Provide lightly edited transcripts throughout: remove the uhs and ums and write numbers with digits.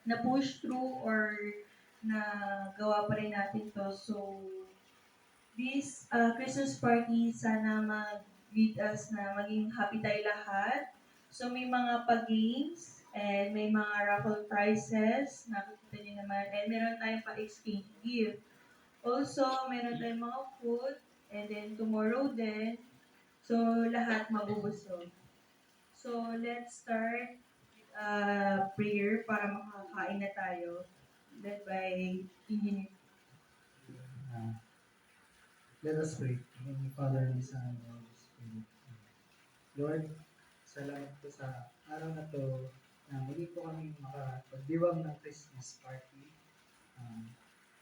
na-push through or nagawa pa rin natin 'to. So, this Christmas party, sana mag-greet us na maging happy tayo lahat. So, may mga pa-games and may mga raffle prizes, nakikita niyo naman. And meron tayong pa-exchange gift. Also, meron tayong mga food. And then, tomorrow din. So, lahat mabubusog. So, let's start with prayer para makakain na tayo. Led by Engineer. Uh, Let us pray. In the name of the Father, and the Son, and the Holy Spirit. Lord, salamat po sa araw na to na muli po kami makapagdiwang ng Christmas party.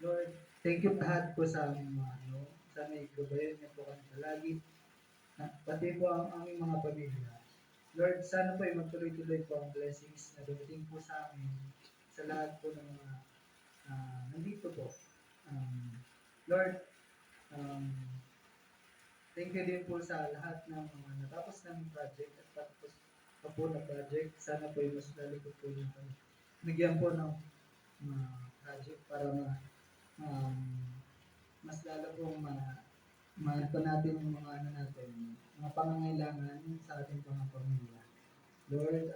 Lord, thank you lahat po sa aming mga sana ikabayan niyo po kami palagi, pati po ang aming mga pamilya. Lord, sana po ay magtuloy-tuloy po ang blessings na dumating po sa amin sa lahat po ng mga nandito po. Lord, um, thank you din po sa lahat ng mga natapos ng project at tapos pa po na project. Sana po yung mas lalo po yung bigyan po ng project para um, mas lalo po pa natin yung mga natin, mga pangangailangan sa ating mga pamilya. Lord,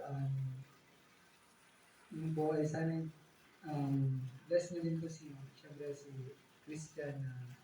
yung po ay sana bless na din po siyempre si Christian na